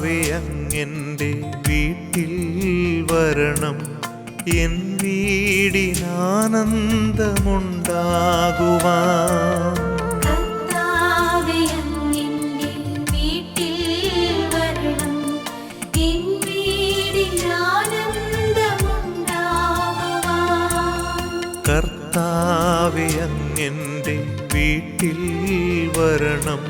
കർത്താവേ അങ്ങെൻ്റെ വീട്ടിൽ വരണം, എൻ വീടിനാനന്ദമുണ്ടാകുവാൻ. കർത്താവേ അങ്ങെൻ്റെ വീട്ടിൽ വരണം, എൻ വീടിനാനന്ദമുണ്ടാകുവാൻ. കർത്താവേ അങ്ങെൻ്റെ വീട്ടിൽ വരണം,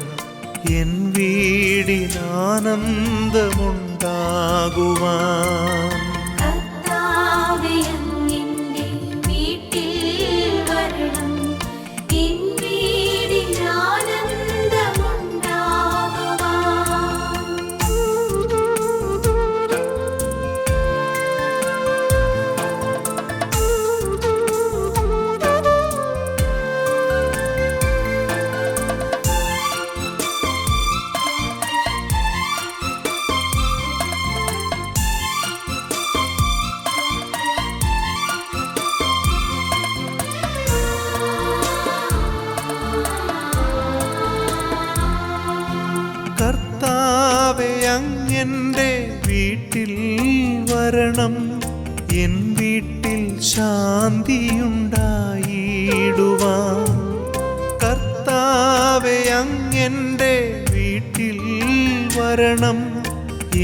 എൻ വീടിനാനന്ദമുണ്ടാകുവാൻ. കർത്താവേ അങ്ങെൻ്റെ വീട്ടിൽ വരണം, എൻ കർത്താവേ അങ്ങെൻ്റെ വീട്ടിൽ വരണം, എൻ വീട്ടിൽ ശാന്തിയുണ്ടായിടുവാൻ. കർത്താവേ അങ്ങെൻ്റെ വീട്ടിൽ വരണം,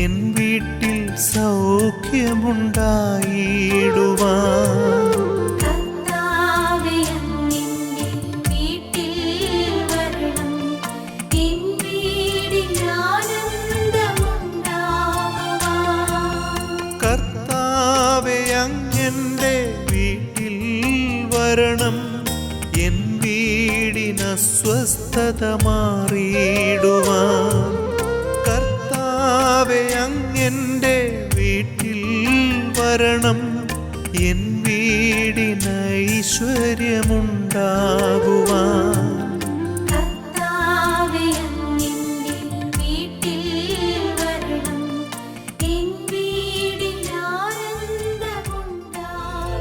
എൻ വീട്ടിൽ സൗഖ്യമുണ്ടായിടുവാൻ. കർത്താവേ അങ്ങെൻ്റെ വീട്ടിൽ വരണം, എൻ വീടിനാനന്ദമുണ്ടാകുവാൻ. കർത്താവേ അങ്ങെൻ്റെ വീട്ടിൽ വരണം, എൻ വീടിനസ്വസ്ഥത മാറിയിടുവാൻ. കർത്താവേ അങ്ങെൻ്റെ വീട്ടിൽ വരണം, എൻ വീടിനൈശ്വര്യമുണ്ടാകുവാൻ. കർത്താവേ അങ്ങെൻ്റെ വീട്ടിൽ വരണം, എൻ വീടിനാനന്ദമുണ്ടാകുവാൻ.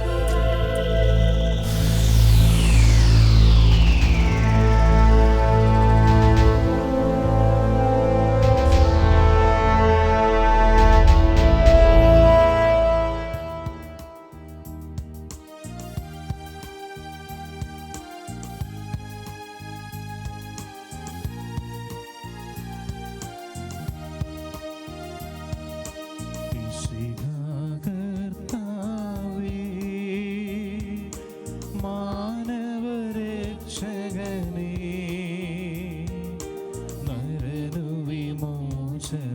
കർത്താവേ, മാനവരക്ഷകനേ, നരനു വിമോചനമേകിടുവാൻ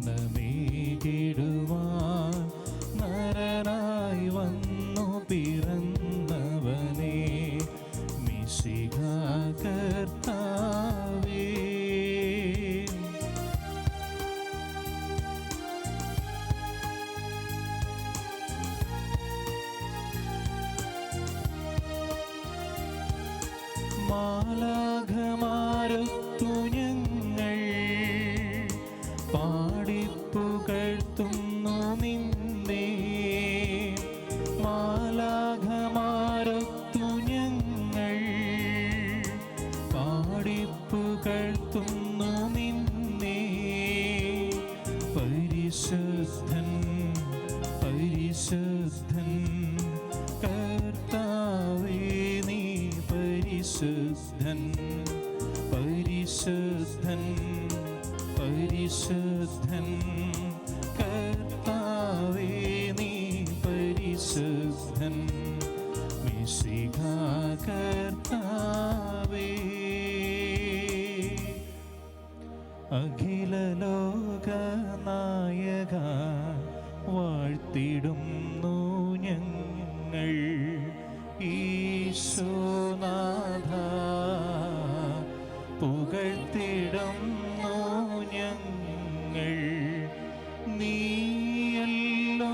നരനായി വന്നു പിറന്നവനേ, മിശിഹാ കർത്താവേ. മാലാഖമാരൊത്തു ഞങ്ങൾ പാടിപ്പുകഴ്ത്തുന്നു നിന്നെ. മാലാഖമാരൊത്തു ഞങ്ങൾ പാടിപ്പുകഴ്ത്തുന്നു നിന്നെ. പരിശുദ്ധൻ പരിശുദ്ധൻ കർത്താവേ, നീ പരിശുദ്ധൻ പരിശുദ്ധൻ പരിശുദ്ധൻ കർത്താവേ, നീ പരിശുദ്ധൻ മിശിഹാ കർത്താവേ. അഖില ലോക നായക വാഴ്ത്തിടുന്നു ഞങ്ങൾ ഈശോനാഥ, പുകഴ്ത്തിടുന്നു ഞങ്ങൾ. നീയല്ലോ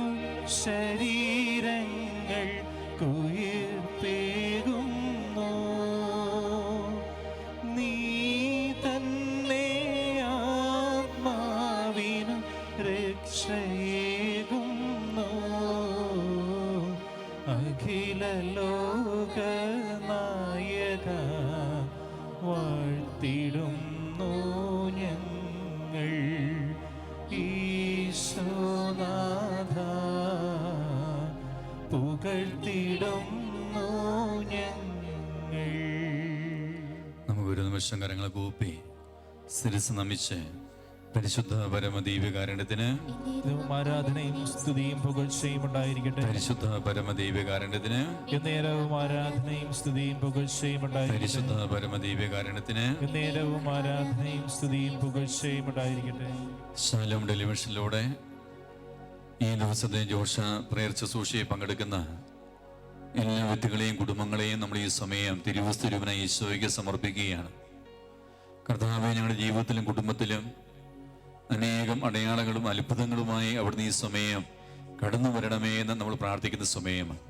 ശരീരങ്ങൾ കുയിർപ്പേകുന്നു, നീ തന്നെ ആത്മാവിനു രക്ഷയേകുന്നു. അഖില ലോക നായക വാഴ്ത്തിടുന്നു ഞങ്ങൾ ഈശോനാഥ, പുകഴ്ത്തിടുന്നു ഞങ്ങൾ. നമുക്കൊരു നിമിഷം കരങ്ങളെ കൂപ്പി ശിരസ് നമിച്ച് പരിശുദ്ധ പരമദൈവകാരുണ്യത്തിന് ആരാധനയും സ്തുതിയും പുകഴ്ചയും ഉണ്ടായിരിക്കട്ടെ. പരിശുദ്ധ പരമദൈവകാരുണ്യത്തിന് എന്നേരവും ആരാധനയും സ്തുതിയും പുകഴ്ചയും ഉണ്ടായിരിക്കട്ടെ. പരിശുദ്ധ പരമദൈവകാരുണ്യത്തിന് എന്നേരവും ആരാധനയും സ്തുതിയും പുകഴ്ചയും ഉണ്ടായിരിക്കട്ടെ. ശാലോം ടെലിവിഷനിലൂടെ ഈ ദിവസത്തെ ജോഷ പ്രേയർ ശുശ്രൂഷയിൽ പങ്കെടുക്കുന്ന എല്ലാ വ്യക്തികളെയും കുടുംബങ്ങളെയും നമ്മൾ ഈ സമയം തിരുവസ്തുരുവിനെ ഈശോയ്ക്ക് സമർപ്പിക്കുകയാണ്. കർത്താവെ, ഞങ്ങളുടെ ജീവിതത്തിലും കുടുംബത്തിലും അനേകം അടയാളങ്ങളും അത്ഭുതങ്ങളുമായി അവിടുന്ന് ഈ സമയം കടന്നു വരണമേ എന്ന് നമ്മൾ പ്രാർത്ഥിക്കുന്ന സമയമാണ്.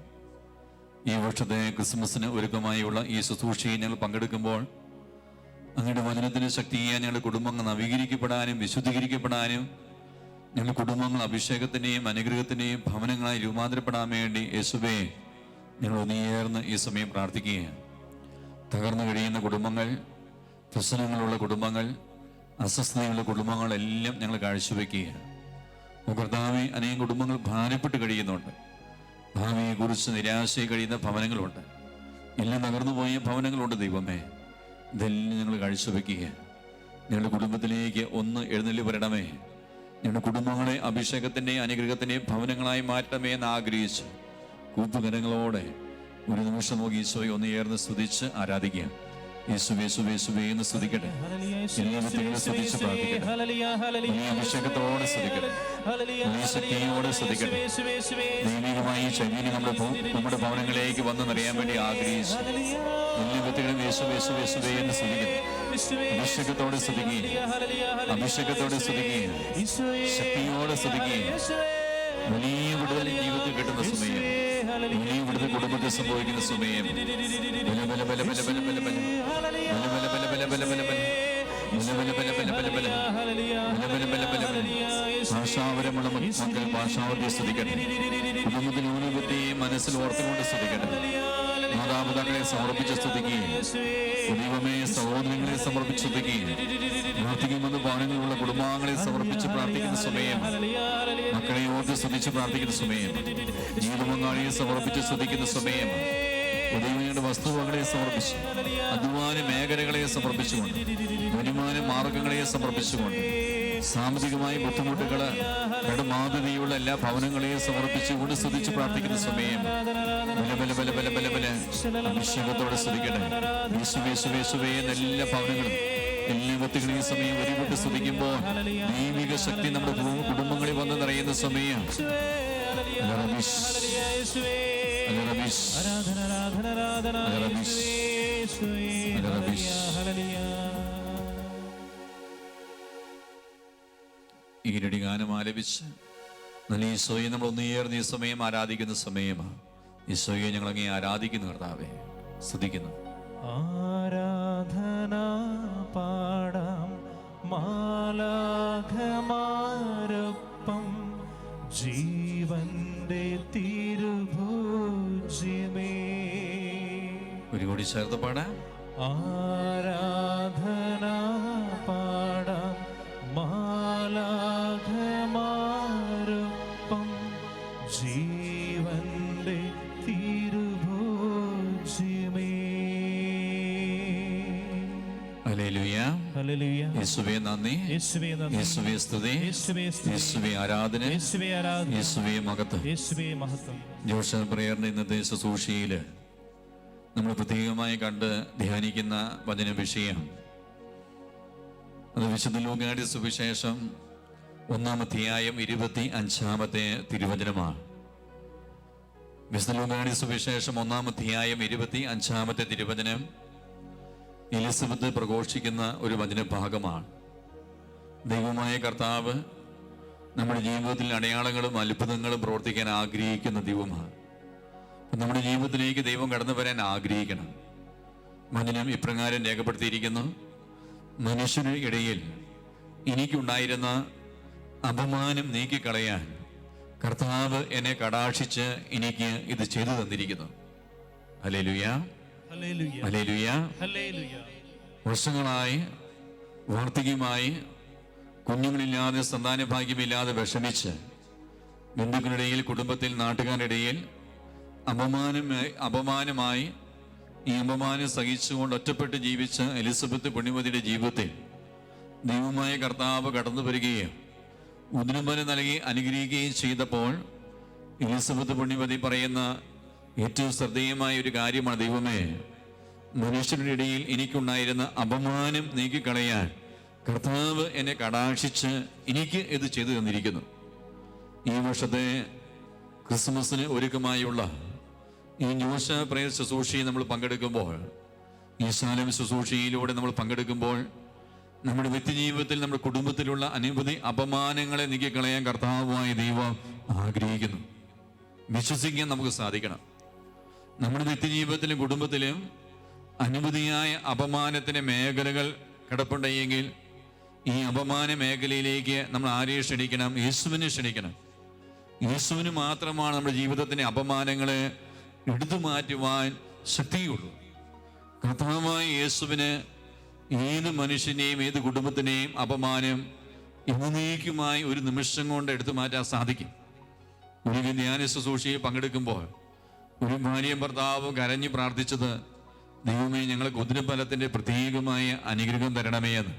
ഈ വർഷത്തെ ക്രിസ്മസിന് ഒരുക്കമായുള്ള ഈ ശുശ്രൂഷയിൽ ഞങ്ങൾ പങ്കെടുക്കുമ്പോൾ അങ്ങയുടെ വചനത്തിന് ശക്തിയാൻ ഞങ്ങളുടെ കുടുംബങ്ങൾ നവീകരിക്കപ്പെടാനും വിശുദ്ധീകരിക്കപ്പെടാനും ഞങ്ങളുടെ കുടുംബങ്ങൾ അഭിഷേകത്തിൻ്റെയും അനുഗ്രഹത്തിൻ്റെയും ഭവനങ്ങളായി രൂപാന്തരപ്പെടാൻ വേണ്ടി യേശുവേ ഞങ്ങൾ ഒന്നിയേർന്ന് ഈ സമയം പ്രാർത്ഥിക്കുകയാണ്. തകർന്നു കഴിയുന്ന കുടുംബങ്ങൾ, പ്രശ്നങ്ങളുള്ള കുടുംബങ്ങൾ, അസ്വസ്ഥതയുള്ള കുടുംബങ്ങളെല്ലാം ഞങ്ങൾ കാഴ്ചവെക്കുകയാണ്. കർത്താവേ, അനേകം കുടുംബങ്ങൾ ഭാരപ്പെട്ട് കഴിയുന്നുണ്ട്. ഭാവിയെക്കുറിച്ച് നിരാശയിൽ കഴിയുന്ന ഭവനങ്ങളുണ്ട്. എല്ലാം തകർന്നു പോയ ഭവനങ്ങളുണ്ട്. ദൈവമേ, ഇതെല്ലാം ഞങ്ങൾ കാഴ്ചവെക്കുകയാണ്. ഞങ്ങളുടെ കുടുംബത്തിലേക്ക് ഒന്ന് എഴുന്നള്ളി വരണമേ. ഞങ്ങളുടെ കുടുംബങ്ങളെ അഭിഷേകത്തിൻ്റെയും അനുഗ്രഹത്തിൻ്റെയും ഭവനങ്ങളായി മാറ്റമേ എന്ന് ആഗ്രഹിച്ച് കൂപ്പുകരങ്ങളോടെ ഒരു നിമിഷം നോക്കി ഈശോയെ ഒന്ന് ഏർന്ന് സ്തുതിച്ച് ആരാധിക്കുക. യേശുവേ യേശുവേ യേശുവേ എന്ന് സ്തുതിക്കട്ടെ. എല്ലാ വ്യക്തികളെ സ്തുതിച്ച് പ്രാർത്ഥിക്കട്ടെ. ഈ അഭിഷേകത്തോടെ സ്തുതിക്കട്ടെ. ഈ ശക്തിയോടെ സ്തുതിക്കട്ടെ. ദൈവികമായി ശരീരം നമ്മുടെ ഭവനങ്ങളിലേക്ക് വന്ന് നിറയാൻ വേണ്ടി ആഗ്രഹിച്ചു എല്ലാ വ്യക്തികളും യേശുവേ യേശുവേ യേശുവേ എന്ന് സ്തുതിക്കട്ടെ. അഭിഷേകത്തോടെ സ്തുതിക്കുകയും അഭിഷേകത്തോടെ സ്തുതിക്കുകയും ശക്തിയോടെ സ്തുതിക്കുകയും വലിയ വിടുതൽ ജീവിതത്തിൽ കിട്ടുന്ന സമയം, വലിയ വിടുതൽ കുടുംബത്തിൽ സംഭവിക്കുന്ന സമയം. ഭാഷാപരമുള്ള മക്കൾ ഭാഷാവർത്തി സ്തുതിക്കട്ടെ. കുടുംബത്തിന് ഊനവൃത്തിയെയും മനസ്സിൽ ഓർത്തുകൊണ്ട് സ്തുതിക്കട്ടെ. മാതാപിതാക്കളെ സമർപ്പിച്ച് സ്തുതിക്കുകയും ദൈവമേ സഹോദരങ്ങളെ സമർപ്പിച്ച് സ്തുതിക്കുകയും പ്രാർത്ഥിക്കുമെന്ന് ഭവനങ്ങളിലുള്ള കുടുംബാംഗങ്ങളെ സമർപ്പിച്ച് പ്രാർത്ഥിക്കുന്ന സമയം, മക്കളെ ഓർത്ത് സ്തുതിച്ച് പ്രാർത്ഥിക്കുന്ന സമയം, ജീവിതപങ്കാളിയെ സമർപ്പിച്ച് സ്തുതിക്കുന്ന സമയം, ദൈവങ്ങളുടെ വസ്തുവകളെ സമർപ്പിച്ച് അധ്വാന മേഖലകളെ സമർപ്പിച്ചുകൊണ്ട് വരുമാന മാർഗങ്ങളെ സമർപ്പിച്ചുകൊണ്ട് സാമ്പത്തികമായ ബുദ്ധിമുട്ടുകൾ കടുമാതൃതയുള്ള എല്ലാ ഭവനങ്ങളെയും സമർപ്പിച്ചുകൊണ്ട് സ്തുതിച്ച് പ്രാർത്ഥിക്കുന്ന സമയം അഭിഷേകത്തോടെ സ്തുതിക്കട്ടെ. യേശുവേ എന്നെല്ലാ ഭവനങ്ങളും എല്ലാ വ്യക്തികളെയും സമയം ഒരുമിട്ട് സ്തുതിക്കുമ്പോൾ ദൈവിക ശക്തി നമ്മുടെ കുടുംബങ്ങളിൽ വന്ന് നിറയുന്ന സമയം ഈരടി ഗാനം ആലപിച്ച് നല്ല ഈശോയെ നമ്മൾ ഒന്നുയേർന്ന് ഈ സമയം ആരാധിക്കുന്ന സമയമാണ്. ഈശോയെ ഞങ്ങൾ അങ്ങേ ആരാധിക്കുന്നു. കർത്താവേ, സ്തുതിക്കുന്നു. ആരാധന പാടാം മാലാഖമാരൊപ്പം ജീവന്റെ തിരുഭോജ്യമേ. ഒരു കൂടി ചേർത്ത് പാടാം. ആരാധന പാടാം മാലാഖമാരൊപ്പം ജീവന്റെ തിരുഭോജ്യമേ. Hallelujah, hallelujah. യേശുവേ നന്ദി, യേശുവേ നന്ദി, യേശുവേ സ്തുതി, യേശുവേ സ്തുതി, യേശുവേ ആരാധന, യേശുവേ ആരാധന, യേശുവേ മഹത്വം, യേശുവേ മഹത്വം. ജോഷ പ്രേയറിന്റെ ഇന്നത്തെ ശുശ്രൂഷയിൽ നമ്മൾ പ്രത്യേകമായി കണ്ട് ധ്യാനിക്കുന്ന വചന വിഷയം അത് വിശുദ്ധ ലൂക്കായുടെ സുവിശേഷം 1-ാം അധ്യായം 25-ാമത്തെ തിരുവചനമാണ്. വിശുദ്ധ ലൂക്കായുടെ സുവിശേഷം 1-ാം അധ്യായം 25-ാമത്തെ തിരുവചനം എലിസബത്ത് പ്രഘോഷിക്കുന്ന ഒരു വചനഭാഗമാണ്. ദൈവമായ കർത്താവ് നമ്മുടെ ജീവിതത്തിൽ അടയാളങ്ങളും അത്ഭുതങ്ങളും പ്രവർത്തിക്കാൻ ആഗ്രഹിക്കുന്ന ദൈവമാണ്. നമ്മുടെ ജീവിതത്തിലേക്ക് ദൈവം കടന്നു വരാൻ ആഗ്രഹിക്കണം. വചനം ഇപ്രകാരം രേഖപ്പെടുത്തിയിരിക്കുന്നു: മനുഷ്യരുടെ ഇടയിൽ എനിക്കുണ്ടായിരുന്ന അപമാനം നീക്കിക്കളയാൻ കർത്താവ് എന്നെ കടാക്ഷിച്ച് എനിക്ക് ഇത് ചെയ്തു തന്നിരിക്കുന്നു. Hallelujah, hallelujah. വർഷങ്ങളായി വാർദ്ധക്യമായി കുഞ്ഞുങ്ങളില്ലാതെ സന്താനഭാഗ്യമില്ലാതെ വിഷമിച്ച് ബന്ധുക്കളുടെയിൽ, കുടുംബത്തിൽ, നാട്ടുകാരുടെ ഇടയിൽ അപമാനമായി ഈ അപമാനം സഹിച്ചുകൊണ്ട് ഒറ്റപ്പെട്ട് ജീവിച്ച എലിസബത്ത് പുണ്യവതിയുടെ ജീവിതത്തിൽ ദൈവമായ കർത്താവ് കടന്നു വരികയും ഉദ്രബലം നൽകി അനുഗ്രഹിക്കുകയും ചെയ്തപ്പോൾ എലിസബത്ത് പുണ്യവതി പറയുന്ന ഏറ്റവും ശ്രദ്ധേയമായ ഒരു കാര്യമാണ്, ദൈവമേ, മനുഷ്യരുടെ ഇടയിൽ എനിക്കുണ്ടായിരുന്ന അപമാനം നീക്കിക്കളയാൻ കർത്താവ് എന്നെ കടാക്ഷിച്ച് എനിക്ക് ഇത് ചെയ്തു തന്നിരിക്കുന്നു. ഈ വർഷത്തെ ക്രിസ്മസിന് ഒരുക്കമായുള്ള ഈ ന്യൂഷ പ്രേയർ ശുശ്രൂഷയിൽ നമ്മൾ പങ്കെടുക്കുമ്പോൾ, ഈ ശാലം ശുശ്രൂഷയിലൂടെ നമ്മൾ പങ്കെടുക്കുമ്പോൾ നമ്മുടെ വ്യക്തിജീവിതത്തിൽ നമ്മുടെ കുടുംബത്തിലുള്ള അനവധി അപമാനങ്ങളെ നീക്കിക്കളയാൻ കർത്താവായ ദൈവം ആഗ്രഹിക്കുന്നു. വിശ്വസിക്കാൻ നമുക്ക് സാധിക്കണം. നമ്മുടെ വ്യക്തിജീവിതത്തിലും കുടുംബത്തിലും അനവധിയായ അപമാനത്തിന്റെ മേഖലകൾ കിടപ്പുണ്ടെങ്കിൽ ഈ അപമാന മേഖലയിലേക്ക് നമ്മൾ ആരെ ക്ഷണിക്കണം? യേശുവിനെ ക്ഷണിക്കണം. യേശുവിന് മാത്രമാണ് നമ്മുടെ ജീവിതത്തിന്റെ അപമാനങ്ങളെ എടുത്തു മാറ്റുവാൻ ശക്തിയുള്ളൂ. കർത്താവായ യേശുവിന് ഏത് മനുഷ്യനെയും ഏത് കുടുംബത്തിനെയും അപമാനം എന്നേക്കുമായി ഒരു നിമിഷം കൊണ്ട് എടുത്തു മാറ്റാൻ സാധിക്കും. ഒരു ധ്യാന ശുശ്രൂഷയിൽ പങ്കെടുക്കുമ്പോൾ ഒരു ഭാര്യയും ഭർത്താവും കരഞ്ഞു പ്രാർത്ഥിച്ചത്, ദൈവമേ, ഞങ്ങൾക്ക് ഉദരഫലത്തിന്റെ പ്രത്യേകമായ അനുഗ്രഹം തരണമേ എന്ന്.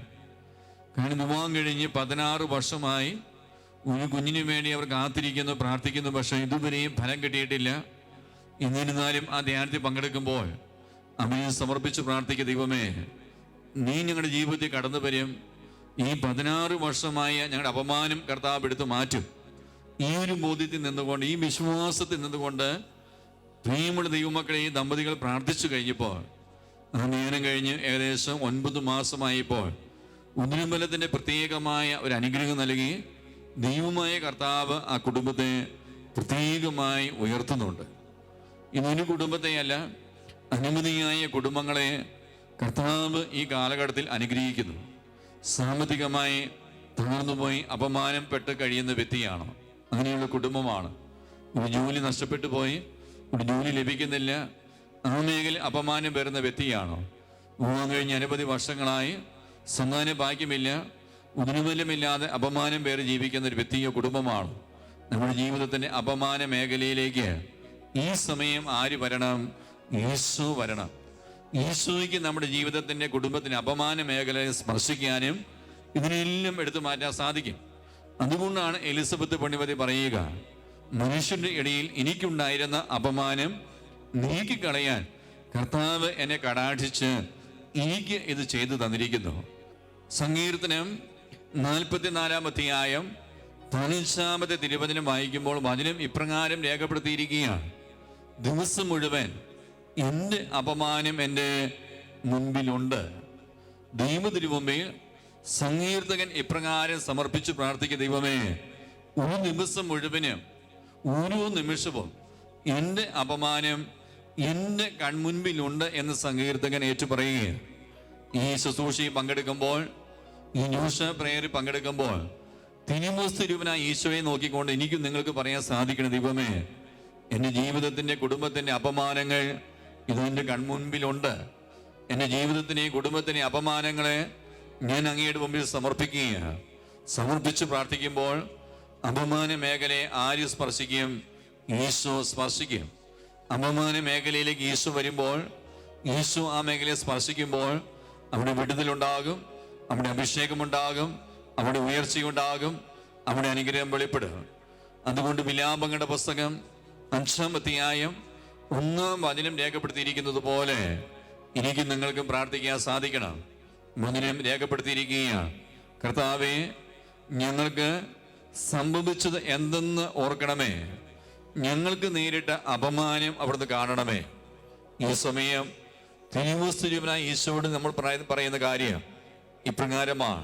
കാരണം വിവാഹം കഴിഞ്ഞ് 16 വർഷമായി ഒരു കുഞ്ഞിനു വേണ്ടി അവർ കാത്തിരിക്കുന്നു, പ്രാർത്ഥിക്കുന്നു. പക്ഷെ ഇതുവരെയും ഫലം കിട്ടിയിട്ടില്ല. എന്നിരുന്നാലും ആ ധ്യാനത്തിൽ പങ്കെടുക്കുമ്പോൾ അവനെ സമർപ്പിച്ച് പ്രാർത്ഥിക്കുക, ദൈവമേ, നീ ഞങ്ങളുടെ ജീവിതത്തിൽ കടന്നു വരും. ഈ 16 വർഷമായ ഞങ്ങളുടെ അപമാനം കർത്താവ് എടുത്ത് മാറ്റും. ഈ ഒരു ബോധ്യത്തിൽ നിന്നുകൊണ്ട്, ഈ വിശ്വാസത്തിൽ നിന്നുകൊണ്ട് പ്രിയമുള്ള ദൈവമക്കളെ ഈ ദമ്പതികൾ പ്രാർത്ഥിച്ചു കഴിഞ്ഞപ്പോൾ, ആ ധ്യാനം കഴിഞ്ഞ് ഏകദേശം 9 മാസമായപ്പോൾ ഉദരബലത്തിന്റെ പ്രത്യേകമായ ഒരു അനുഗ്രഹം നൽകി ദൈവമായ കർത്താവ് ആ കുടുംബത്തെ പ്രത്യേകമായി ഉയർത്തുന്നുണ്ട്. ഇതൊരു കുടുംബത്തെയല്ല, അനവധിയായ കുടുംബങ്ങളെ കർത്താവ് ഈ കാലഘട്ടത്തിൽ അനുഗ്രഹിക്കുന്നു. സാമ്പത്തികമായി തകർന്നുപോയി അപമാനപ്പെട്ട് കഴിയുന്ന വ്യക്തിയാണ്, അങ്ങനെയുള്ള കുടുംബമാണ്. ഒരു ജോലി നഷ്ടപ്പെട്ടു പോയി, ഒരു ജോലി ലഭിക്കുന്നില്ല, ആ മേഖല അപമാനം വരുന്ന വ്യക്തിയാണോ? വിവാഹം കഴിഞ്ഞ് അനവധി വർഷങ്ങളായി സന്താന ഭാഗ്യമില്ല, ഉദരബലമില്ലാതെ അപമാനം പേര് ജീവിക്കുന്ന ഒരു വ്യക്തിയോ കുടുംബമാണ്. നമ്മുടെ ജീവിതത്തിന്റെ അപമാന മേഖലയിലേക്ക് ഈ സമയം ആര് വരണം? യേശു വരണം. യേശുവിക്ക് നമ്മുടെ ജീവിതത്തിന്റെ കുടുംബത്തിന്റെ അപമാന മേഖലയെ സ്പർശിക്കാനും ഇതിനെല്ലാം എടുത്തു മാറ്റാൻ സാധിക്കും. അതുകൊണ്ടാണ് എലിസബത്ത് പുണ്യവതി പറയുക, മനുഷ്യന്റെ ഇടയിൽ എനിക്കുണ്ടായിരുന്ന അപമാനം നീക്കിക്കളയാൻ കർത്താവ് എന്നെ കടാക്ഷിച്ച് എനിക്ക് ഇത് ചെയ്തു തന്നിരിക്കുന്നു. സങ്കീർത്തനം 44-ാം അധ്യായം 15-ാമത്തെ തിരുവചനം വായിക്കുമ്പോൾ വചനം ഇപ്രകാരം രേഖപ്പെടുത്തിയിരിക്കുകയാണ്, ദിവസം മുഴുവൻ എൻ്റെ അപമാനം എൻ്റെ മുൻപിലുണ്ട്. ദൈവത്തിരുമുമ്പിൽ സങ്കീർത്തകൻ ഇപ്രകാരം സമർപ്പിച്ച് പ്രാർത്ഥിക്കുക, ദൈവമേ, ഒരു ദിവസം മുഴുവനും ഓരോ നിമിഷവും എൻ്റെ അപമാനം എൻ്റെ കൺമുൻപിലുണ്ട് എന്ന് സങ്കീർത്തകൻ ഏറ്റുപറയുകയാണ്. ഈ ശുശ്രൂഷയിൽ പങ്കെടുക്കുമ്പോൾ, ഈ ന്യൂസ് പ്രേയറിൽ പങ്കെടുക്കുമ്പോൾ തിരുമുസ്തിരുവനായ ഈശോയെ നോക്കിക്കൊണ്ട് എനിക്കും നിങ്ങൾക്ക് പറയാൻ സാധിക്കണം, ദൈവമേ, എൻ്റെ ജീവിതത്തിന്റെ കുടുംബത്തിന്റെ അപമാനങ്ങൾ ഇതെന്റെ കൺമുൻപിലുണ്ട്. എൻ്റെ ജീവിതത്തിനെയും കുടുംബത്തിനെ അപമാനങ്ങളെ ഞാൻ അങ്ങയുടെ മുമ്പിൽ സമർപ്പിക്കുകയാണ്. സമർപ്പിച്ച് പ്രാർത്ഥിക്കുമ്പോൾ അപമാന മേഖലയെ ആര് സ്പർശിക്കും? ഈശോ സ്പർശിക്കും. അപമാന മേഖലയിലേക്ക് ഈശോ വരുമ്പോൾ, ഈശോ ആ മേഖലയെ സ്പർശിക്കുമ്പോൾ അവിടെ വിടുതലുണ്ടാകും, അവിടെ അഭിഷേകമുണ്ടാകും, അവിടെ ഉയർച്ചയുണ്ടാകും, അവിടെ അനുഗ്രഹം വെളിപ്പെടും. അതുകൊണ്ട് വിലാപങ്ങളുടെ പുസ്തകം 5-ാം അധ്യായം 1-ാം വചനം രേഖപ്പെടുത്തിയിരിക്കുന്നത് പോലെ എനിക്ക് നിങ്ങൾക്കും പ്രാർത്ഥിക്കാൻ സാധിക്കണം. വചനം രേഖപ്പെടുത്തിയിരിക്കുകയാണ്, കർത്താവേ, ഞങ്ങൾക്ക് സംഭവിച്ചത് എന്തെന്ന് ഓർക്കണമേ, ഞങ്ങൾക്ക് നേരിട്ട അപമാനം അവിടുന്ന് കാണണമേ. ഈ സമയം തിരുവസ്തുരൂപനായ ഈശോയോട് നമ്മൾ പറയുന്ന കാര്യം ഇപ്രകാരമാണ്.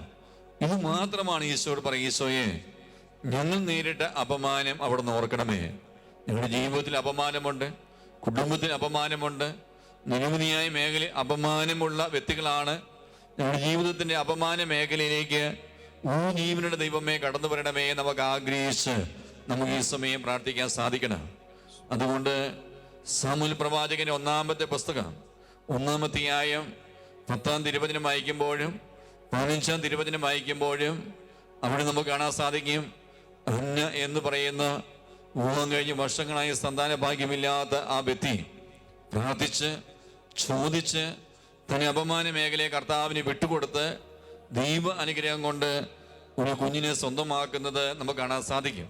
ഇത് മാത്രമാണ് ഈശോയോട് പറയുക, ഈശോയെ, ഞങ്ങൾ നേരിട്ട അപമാനം അവിടുന്ന് ഓർക്കണമേ. ഞങ്ങളുടെ ജീവിതത്തിൽ അപമാനമുണ്ട്, കുടുംബത്തിൽ അപമാനമുണ്ട്, നിരവധിയായ മേഖല അപമാനമുള്ള വ്യക്തികളാണ്. ഞങ്ങളുടെ ജീവിതത്തിന്റെ അപമാന മേഖലയിലേക്ക് ഓ ജീവനുടെ ദൈവമേ കടന്നു വരണമേ നമുക്ക് ആഗ്രഹിച്ച് നമുക്ക് ഈ സമയം പ്രാർത്ഥിക്കാൻ സാധിക്കണം. അതുകൊണ്ട് സാമുവേൽ പ്രവാചകന്റെ 1-ാമത്തെ പുസ്തകം 1-ാം അധ്യായം 10-ാം തിരുവചനം വായിക്കുമ്പോഴും 15-ാം തിരുവചനം വായിക്കുമ്പോഴും അവിടെ നമുക്ക് കാണാൻ സാധിക്കും, അന്ന എന്ന് പറയുന്ന വിവാഹം കഴിഞ്ഞ് വർഷങ്ങളായി സന്താന ഭാഗ്യമില്ലാത്ത ആ വ്യക്തി പ്രാർത്ഥിച്ച് ചോദിച്ച് തന്നെ അപമാന മേഖലയെ കർത്താവിന് വിട്ടുകൊടുത്ത് ദൈവ അനുഗ്രഹം കൊണ്ട് ഒരു കുഞ്ഞിനെ സ്വന്തമാക്കുന്നത് നമുക്ക് കാണാൻ സാധിക്കും.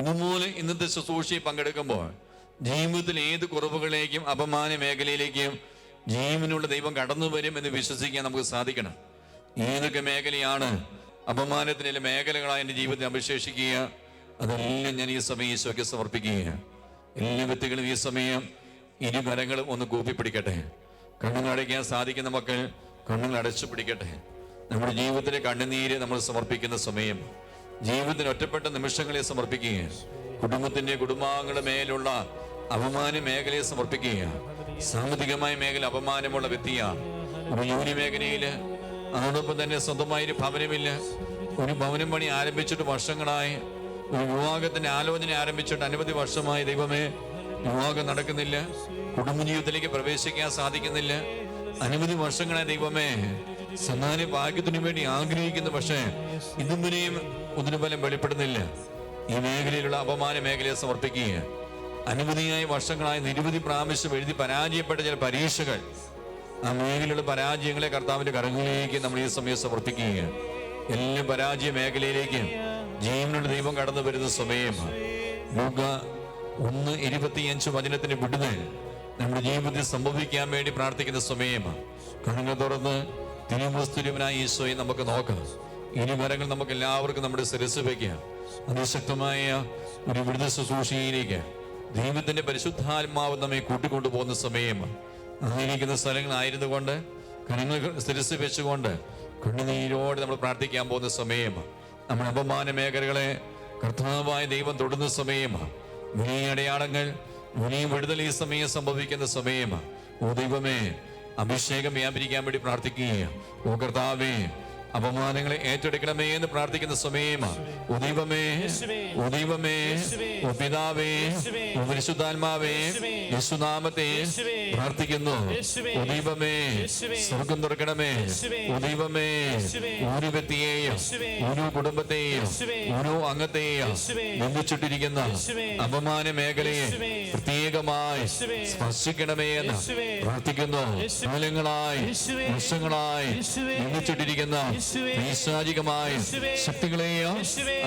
ഇതുപോലെ ഇന്നത്തെ ശുശ്രൂഷയിൽ പങ്കെടുക്കുമ്പോൾ ജീവിതത്തിൽ ഏത് കുറവുകളിലേക്കും അപമാന മേഖലയിലേക്കും ജീവനുള്ള ദൈവം കടന്നു വരും എന്ന് വിശ്വസിക്കാൻ നമുക്ക് സാധിക്കണം. ഏതൊക്കെ മേഖലയാണ് അപമാനത്തിൻ്റെ മേഖലകളായി എൻ്റെ ജീവിതത്തെ അഭിഷേഷിക്കുക, അതെല്ലാം ഞാൻ ഈ സമയം ഈശോയ്ക്ക് സമർപ്പിക്കുക. എല്ലാ വ്യക്തികളും ഈ സമയം ഇരുകരങ്ങളും ഒന്ന് കൂപ്പിപ്പിടിക്കട്ടെ. കണ്ണുകൾ അടയ്ക്കാൻ സാധിക്കുന്ന മക്കൾ കണ്ണുകൾ അടച്ചു പിടിക്കട്ടെ. നമ്മുടെ ജീവിതത്തിലെ കണ്ണുനീര് നമ്മൾ സമർപ്പിക്കുന്ന സമയം, ജീവിതത്തിന് ഒറ്റപ്പെട്ട നിമിഷങ്ങളെ സമർപ്പിക്കുക. കുടുംബത്തിന്റെ കുടുംബാംഗങ്ങളുടെ മേലുള്ള അപമാന മേഖലയെ സമർപ്പിക്കുക. സാമ്പത്തികമായ മേഖല അപമാനമുള്ള വ്യക്തിയാണ്. ഒരു ജോലി മേഖലയില്, അതോടൊപ്പം തന്നെ സ്വന്തമായൊരു ഭവനമില്ല. ഒരു ഭവനം പണി ആരംഭിച്ചിട്ട് വർഷങ്ങളായി, ഒരു വിവാഹത്തിന്റെ ആലോചന ആരംഭിച്ചിട്ട് അനവധി വർഷമായി ദൈവമേ വിവാഹം നടക്കുന്നില്ല, കുടുംബജീവിതത്തിലേക്ക് പ്രവേശിക്കാൻ സാധിക്കുന്നില്ല. അനവധി വർഷങ്ങളായി ദൈവമേ സന്താന ഭാഗ്യത്തിനു വേണ്ടി ആഗ്രഹിക്കുന്നു, പക്ഷേ ഇന്നും വരെയും ഒന്നിനു ഫലം വെളിപ്പെടുന്നില്ല. ഈ മേഖലയിലുള്ള അപമാന മേഖലയെ സമർപ്പിക്കുക. അനവധിയായ വർഷങ്ങളായി നിരവധി പ്രാവശ്യം എഴുതി പരാജയപ്പെട്ട ചില പരീക്ഷകൾ, ആ മേഖലയിലുള്ള പരാജയങ്ങളെ കർത്താവിന്റെ കരങ്ങളിലേക്ക് നമ്മൾ ഈ സമയം സമർപ്പിക്കുക. എല്ലാ പരാജയ മേഖലയിലേക്കും ജീവനുള്ള ദൈവം കടന്നു വരുന്ന സമയം. ലൂക്ക 1:25 വചനത്തിന് വിടുതൽ നമ്മുടെ ജീവിതത്തിൽ സംഭവിക്കാൻ വേണ്ടി പ്രാർത്ഥിക്കുന്ന സമയം. കണ്ണുകൾ തുറന്ന് തിരുവസ്തുര്യവനായ ഈശോയെ നമുക്ക് നോക്കാം. ഇനി വരങ്ങൾ നമുക്ക് എല്ലാവർക്കും നമ്മുടെ ശിരസ് വയ്ക്കാം. അതിശക്തമായ ഒരു വിടുതൽ ശുശ്രൂഷയിലേക്ക് ദൈവത്തിന്റെ പരിശുദ്ധാത്മാവ് നമ്മെ കൂട്ടിക്കൊണ്ടുപോകുന്ന സമയം. ആയിരിക്കുന്ന സ്ഥലങ്ങളായിരുന്നു കൊണ്ട് കണ്ണുകൾ ശിരസ് വെച്ചുകൊണ്ട് കണ്ണുനീരോടെ നമ്മൾ പ്രാർത്ഥിക്കാൻ പോകുന്ന സമയം. നമ്മുടെ അപമാന മേഖലകളെ കർത്താവായ ദൈവം തൊടുന്ന സമയം. വലിയ അടയാളങ്ങൾ, വലിയ വിടുതൽ ഈ സമയം സംഭവിക്കുന്ന സമയം. ഓ ദൈവമേ, അഭിഷേകം വ്യാപരിക്കാൻ വേണ്ടി പ്രാർത്ഥിക്കുക. ഓ കർത്താവേ, അപമാനങ്ങളെ ഏറ്റെടുക്കണമേ എന്ന് പ്രാർത്ഥിക്കുന്ന സമയം. ഓ ദൈവമേ, ഓ ദൈവമേ, ഓ പിതാവേ, ഓ പരിശുദ്ധാത്മാവേ, യേശുനാമത്തെ പ്രാർത്ഥിക്കുന്നു. ഓ ദൈവമേ, സ്വർഗം തുറക്കണമേ. ഓ ദൈവമേ, ഓരോ വ്യക്തിയെയും ഓരോ കുടുംബത്തെയും ഓരോ അംഗത്തെയും ബന്ധിച്ചിട്ടിരിക്കുന്ന അപമാന മേഖലയെ പ്രത്യേകമായി സ്പർശിക്കണമേ എന്ന് പ്രാർത്ഥിക്കുന്നു. കാലങ്ങളായി വർഷങ്ങളായി ബന്ധിച്ചിട്ടിരിക്കുന്ന പൈശാചികമായ ശക്തികളെയോ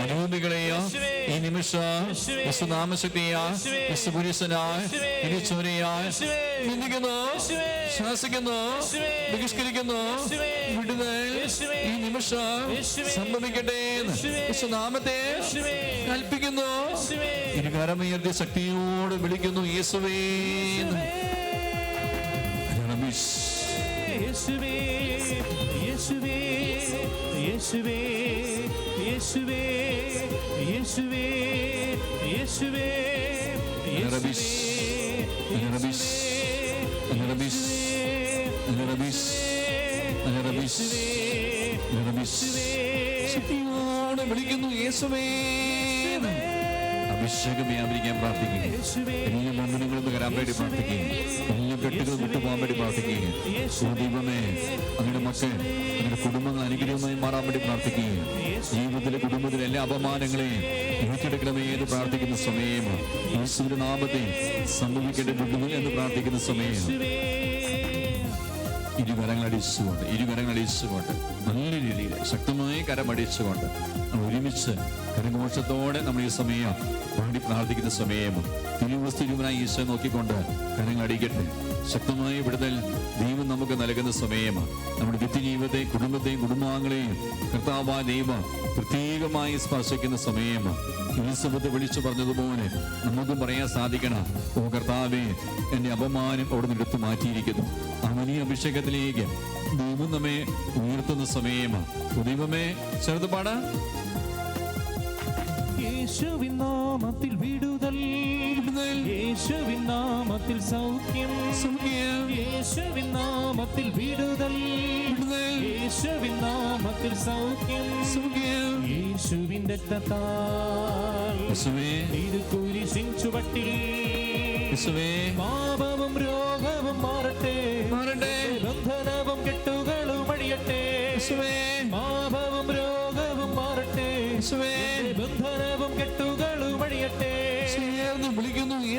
അനുഭൂതികളെയോ ഈ നിമിഷം യേശുനാമശക്തിയാൽ യേശുപുരുഷനായി തിരിച്ചുവരെയായി ചിന്തിക്കുന്നു, ശ്വാസിക്കുന്നു, ബഹിഷ്കരിക്കുന്നു. വിടുതൽ ഈ നിമിഷം സംഭവിക്കട്ടെ എന്ന് യേശുനാമത്തെ കൽപ്പിക്കുന്നു. ഇരുകരമുയർത്തിയ ശക്തിയോട് വിളിക്കുന്നു, യേശുവേ. യേശുവേ, യേശുവേ, യേശുവേ, യേശുവേ, യേശുവേ, യേശുവേ, ശക്തിയോടെ വിളിക്കുന്നു, യേശുവേ. അഭിഷേകം വ്യാപരിക്കാൻ പ്രാർത്ഥിക്കുക. എല്ലാ ബന്ധനങ്ങളും കരാൻ വേണ്ടി പ്രാർത്ഥിക്കുക. എല്ലാ കെട്ടുകളും വിട്ടുപോകാൻ വേണ്ടി പ്രാർത്ഥിക്കുക. ദൈവമേ, അങ്ങനെ മക്കൾ, അങ്ങനെ കുടുംബങ്ങൾ അനുഗ്രഹമായി മാറാൻ വേണ്ടി പ്രാർത്ഥിക്കുക. ജീവിതത്തിലെ കുടുംബത്തിലെ എല്ലാ അപമാനങ്ങളെയും ഏറ്റെടുക്കണമേ എന്ന് പ്രാർത്ഥിക്കുന്ന സമയം. യേശുവിന്റെ നാമത്തിൽ സംഭവിക്കേണ്ട വിടുതൽ എന്ന് പ്രാർത്ഥിക്കുന്ന സമയം. ഇരുകരങ്ങളടിച്ചുകൊണ്ട് നല്ല രീതിയിൽ ശക്തമായി കരമടിച്ചുകൊണ്ട് ഒരുമിച്ച് കരഘോഷത്തോടെ നമ്മൾ ഈ സമയം പാടി പ്രാർത്ഥിക്കുന്ന സമയം. തിരുവസ്തുര്യവനായ ഈശോ നോക്കിക്കൊണ്ട് കരങ്ങളടിക്കട്ടെ. ശക്തമായ വിടുതൽ ദൈവം നമുക്ക് നൽകുന്ന സമയം. നമ്മുടെ വ്യക്തിജീവിതത്തെ, കുടുംബത്തെയും കുടുംബാംഗങ്ങളെയും കർത്താവായ ദൈവം പ്രത്യേകമായി സ്പർശിക്കുന്ന സമയം. എലിസബത്ത് വിളിച്ചു പറഞ്ഞതുപോലെ നമുക്കും പറയാൻ സാധിക്കണം, ഓ കർത്താവേ, എന്റെ അപമാനം അവിടെ നിന്ന് എടുത്തു മാറ്റിയിരിക്കുന്നു. ആ വലിയ അഭിഷേകത്തിലേക്ക് ദൈവം നമ്മെ ഉയർത്തുന്ന സമയം. ദൈവമേ, ചെറുത് പാടാ. യേശുവിൻ നാമത്തിൽ വിടുതൽ, യേശുവിൻ നാമത്തിൽ സൗഖ്യം, യേശുവിൻ നാമത്തിൽ വിടുതൽ, യേശുവിൻ നാമത്തിൽ സൗഖ്യം, യേശുവിൻ രക്തത്താൽ തിരുക്കുരിശിൻ ചുവട്ടിൽ പാപവും രോഗവും മാറട്ടെ, ബന്ധനവും കെട്ടുകളും അഴിയട്ടെ. പാപവും രോഗവും മാറട്ടെ, ബന്ധനവും കെട്ടുകളും അഴിയട്ടെ.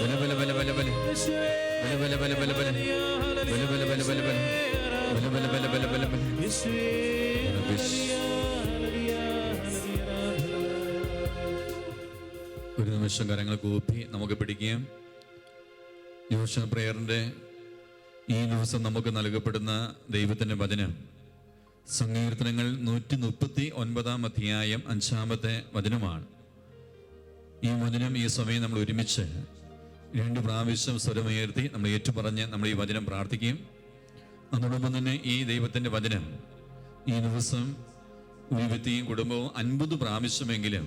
ബല ബല ബല ബല ബല ബല ബല ബല ബല ബല ബല ബല ബല ബല ബല ബല ബല ബല ബല ഒരു നിമിഷം കരങ്ങൾ കൂപ്പി നമുക്ക് പിടിക്കുകയും യോശ പ്രേയറിന്റെ ഈ ദിവസം നമുക്ക് നൽകപ്പെടുന്ന ദൈവത്തിന്റെ വചനം സങ്കീർത്തനങ്ങൾ 139 അധ്യായം 5 വചനമാണ്. ഈ വചനം ഈ സമയം നമ്മൾ ഒരുമിച്ച് 2 പ്രാവശ്യം സ്വരമുയർത്തി നമ്മൾ ഏറ്റുപറഞ്ഞ് നമ്മൾ ഈ വചനം പ്രാർത്ഥിക്കും. അതോടൊപ്പം തന്നെ ഈ ദൈവത്തിന്റെ വചനം ഈ ദിവസം ഒരു വ്യക്തിയും കുടുംബവും 50 പ്രാവശ്യമെങ്കിലും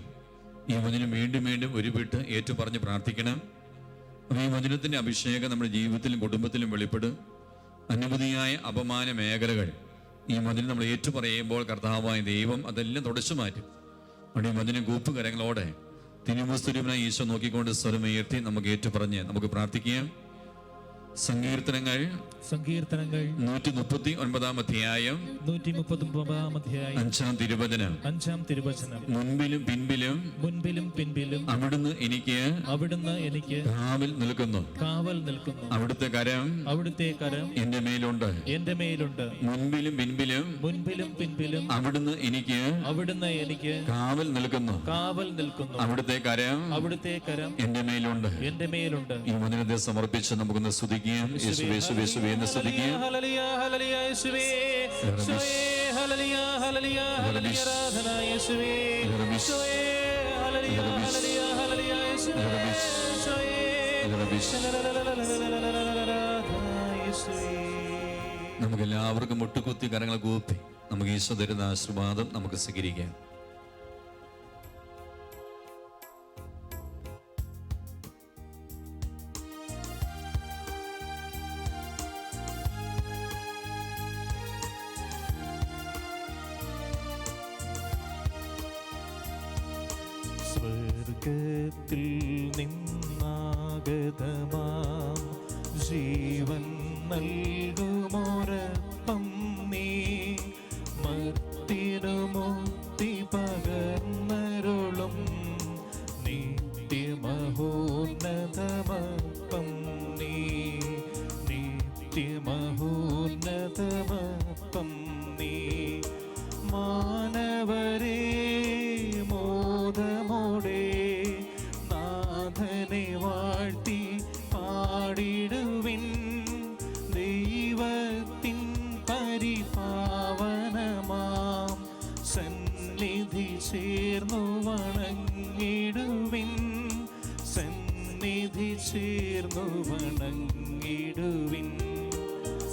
ഈ വചനം വീണ്ടും വീണ്ടും ഒരുവിട്ട് ഏറ്റുപറഞ്ഞ് പ്രാർത്ഥിക്കണം. അപ്പോൾ ഈ വചനത്തിന്റെ അഭിഷേകം നമ്മുടെ ജീവിതത്തിലും കുടുംബത്തിലും വെളിപ്പെടും. അനവധിയായ അപമാന മേഖലകൾ ഈ വചനം നമ്മൾ ഏറ്റുപറയുമ്പോൾ കർത്താവായ ദൈവം അതെല്ലാം തുടച്ചു മാറ്റും. അവിടെ ഈ വചനം കൂപ്പുകരങ്ങളോടെ തിരുമുസ്തുര്യനായി ഈശോ നോക്കിക്കൊണ്ട് സ്വരമുയർത്തി നമുക്ക് ഏറ്റുപറഞ്ഞ് നമുക്ക് പ്രാർത്ഥിക്കാം. സങ്കീർത്തനങ്ങൾ 139 അധ്യായം 5 തിരുവചനം. മുൻപിലും പിൻപിലും അവിടുന്ന് എനിക്ക് കാവൽ നിൽക്കുന്നു. അവിടുത്തെ കരം എന്റെ മേലുണ്ട്. മുൻപിലും പിൻപിലും അവിടുന്ന് എനിക്ക് കാവൽ നിൽക്കുന്നു. അവിടുത്തെ കരം എന്റെ മേലുണ്ട്. ഈ വചനത്തെ സമർപ്പിച്ച് നമുക്കൊന്ന് സ്തുതിക്കാം. യേശുവേ യേശുവേ എന്ന് സ്തുതിക്കാം. ഹല്ലേലൂയ ഹല്ലേലൂയ യേശുവേ ഹല്ലേലൂയ ഹല്ലേലൂയ ഹല്ലേലൂയ ആരാധന യേശുവേ ഹല്ലേലൂയ ഹല്ലേലൂയ ഹല്ലേലൂയ യേശുവേ നമുക്ക് എല്ലാവർക്കും മുട്ടുകുത്തി കരങ്ങൾ കൂപ്പി നമുക്ക് ഈശോ തരുന്ന ആശീർവാദം നമുക്ക് സ്വീകരിക്കാം. സ്വർഗത്തിൽ നിന്നാഗതമാം ജീവൻ നൽകുമോരപ്പം നീ മർത്തിനുമുക്തി പകർന്നരുളും നിത്യമഹോന്നതമപ്പം നീ നിത്യമഹോന്നതമപ്പം നീ മാനവരേ മോദമോടെ നാഥനെ വാഴ്ത്തി പാടിടുവിൻ ദൈവത്തിൻ പരിപാവനമാം സന്നിധി ചേർന്നു വണങ്ങിടുവിൻ സന്നിധി ചേർന്നു വണങ്ങിടുവിൻ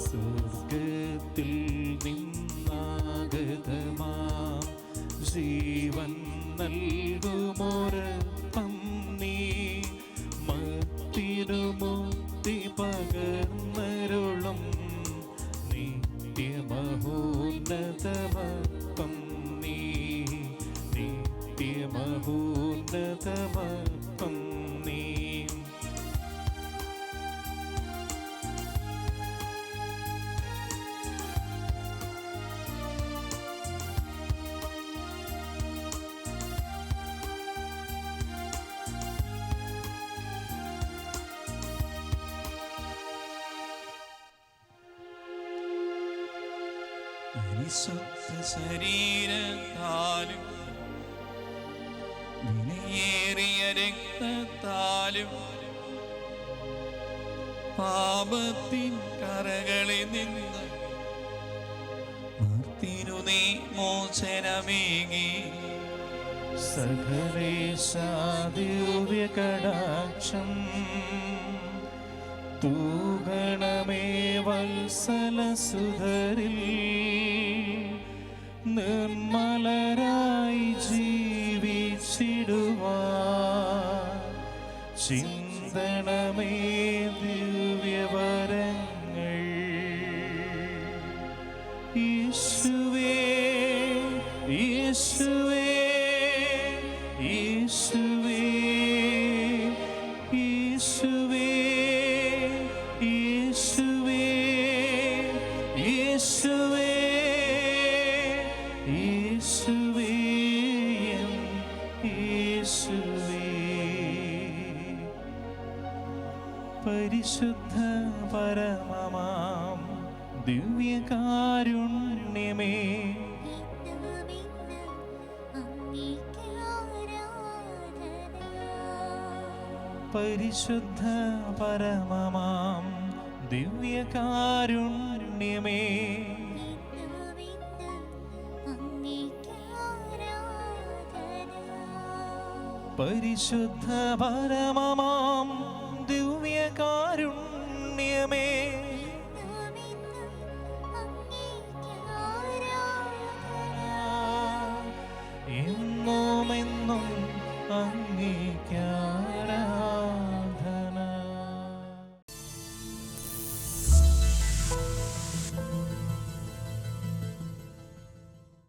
സ്വർഗത്തിൽ നിന്നാഗതമാം ജീവൻ നൽകുമോരപ്പം നീ മർത്തിനുമുക്തി പകർന്നരുളും നിത്യമഹോന്നതമപ്പം നീ നിത്യമഹോന്നതമപ്പം നീ. പരിശുദ്ധ ശരീരത്താലും വിലയേറിയ രക്തത്താലും പാപത്തിൻ കറകളിൽ നിന്ന് മർത്തിനു നീ മോചനമേകി സകലേശാദിവ്യ കടാക്ഷം തൂഗണമേ വത്സലസുധരിൽ നിർമ്മലരായി ജീവിച്ചിടുവാൻ ചിന്തണമേ ദിവ്യവരങ്ങൾ. യേശുവേ യേശുവേ യേശുവേ യേശുവേ യേശുവേ യേശുവേ യേശുവേ യേശുവേ. പരിശുദ്ധ പരമമാം ദിവ്യകാരുണ്യമേ പരിശുദ്ധ പരമമാം ദിവ്യകാരുണ്യമേ പരിശുദ്ധ പരമമാം ദിവ്യകാരുണ്യമേ എന്നുമെന്നും അങ്ങേയ്ക്കാരാധന.